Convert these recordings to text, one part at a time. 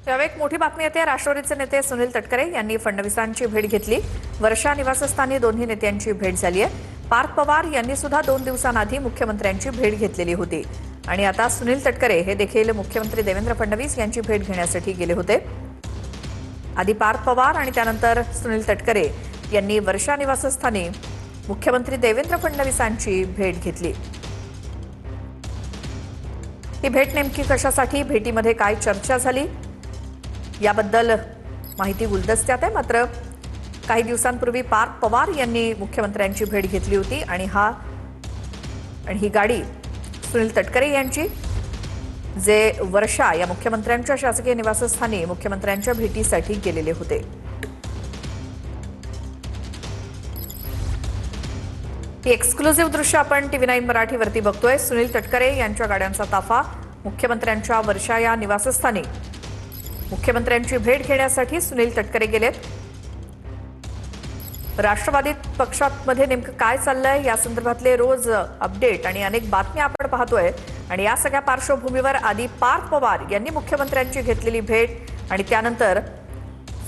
यावेळी एक मोठी बातमी येते। राष्ट्रवादीचे नेते सुनील तटकरे यांनी फडणवीसांची भेट घेतली। वर्षा निवासस्थानी दोन्ही नेत्यांची भेट झाली आहे। पार्थ पवार यांनी सुद्धा 2 दिवसांआधी मुख्यमंत्र्यांची भेट घेतलेली होती आणि आता सुनील तटकरे हे देखील मुख्यमंत्री देवेंद्र फडणवीस यांची भेट घेण्यासाठी गेले होते। आधी पार्थ पवार आणि त्यानंतर सुनील तटकरे यांनी वर्षा निवासस्थानी मुख्यमंत्री देवेंद्र फडणवीसांची भेट घेतली। ही भेट नेमकी कशासाठी, भेटीमध्ये काय चर्चा झाली याबद्दल माहिती गुलदस्त्यात आहे। मात्र काही दिवसांपूर्वी पार्थ पवार यांनी मुख्यमंत्र्यांची भेट घेतली होती आणि ही गाडी सुनील तटकरे यांची, जे वर्षा या मुख्यमंत्र्यांच्या शासकीय निवासस्थानी मुख्यमंत्र्यांच्या भेटीसाठी गेलेले होते। ही एक्सक्लुझिव्ह दृश्य आपण TV9 मराठीवरती बघतोय। सुनील तटकरे यांच्या गाड्यांचा ताफा मुख्यमंत्र्यांच्या वर्षा या निवासस्थानी मुख्यमंत्र्यांची भेट घेण्यासाठी सुनील तटकरे गेलेत। राष्ट्रवादी पक्षामध्ये नेमकं काय चाललंय या संदर्भातले रोज अपडेट आणि अनेक बातम्या आपण पाहतोय आणि या सगळ्या पार्श्वभूमीवर आधी पार्थ पवार यांनी मुख्यमंत्र्यांची घेतलेली भेट आणि त्यानंतर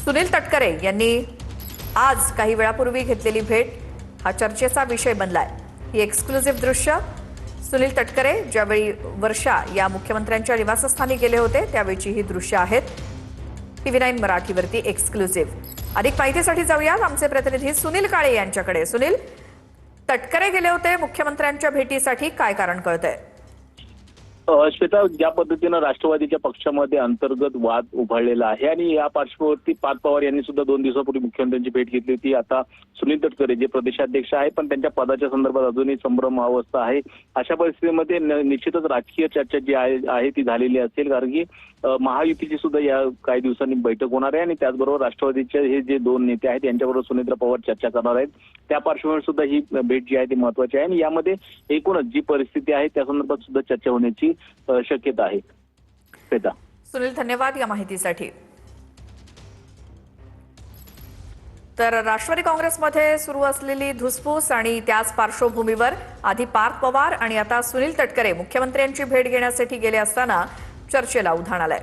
सुनील तटकरे यांनी आज काही वेळापूर्वी घेतलेली भेट हा चर्चेचा विषय बनलाय। ही एक्सक्लुझिव्ह दृश्य सुनील तटकरे ज्यावेळी वर्षा या मुख्यमंत्र्यांच्या निवासस्थानी गेले होते त्यावेळीची ही दृश्य आहेत। TV9 मराठीवरती एक्सक्लुझिव्ह। अधिक माहितीसाठी जाऊयात आमचे प्रतिनिधी सुनील काळे यांच्याकडे। सुनील, तटकरे गेले होते मुख्यमंत्र्यांच्या भेटीसाठी, काय कारण कळतंय? श्वेता, ज्या पद्धतीनं राष्ट्रवादीच्या पक्षामध्ये अंतर्गत वाद उभारलेला आहे आणि या पार्श्वभूमीवरती पार्थ पवार यांनी सुद्धा 2 दिवसापूर्वी मुख्यमंत्र्यांची भेट घेतली होती। आता सुनील तटकरे जे प्रदेशाध्यक्ष आहे पण त्यांच्या पदाच्या संदर्भात अजूनही संभ्रम अवस्था आहे। अशा परिस्थितीमध्ये निश्चितच राजकीय चर्चा जी आहे ती झालेली असेल, कारण की महायुतीची सुद्धा या काही दिवसांनी बैठक होणार आहे आणि त्याचबरोबर राष्ट्रवादीचे हे जे 2 नेते आहेत यांच्याबरोबर सुनील पवार चर्चा करणार आहेत। त्या पार्श्वभूमीवर सुद्धा ही भेट जी आहे ती महत्वाची आहे आणि यामध्ये एकूणच जी परिस्थिती आहे त्या संदर्भात सुद्धा चर्चा होण्याची शक्यता आहे। श्वेता, सुनील, धन्यवाद या माहितीसाठी। तर राष्ट्रवादी काँग्रेसमध्ये सुरू असलेली धुसफूस आणि त्याच पार्श्वभूमीवर आधी पार्थ पवार आणि आता सुनील तटकरे मुख्यमंत्र्यांची भेट घेण्यासाठी गेले असताना चर्चेला उधाण आलंय।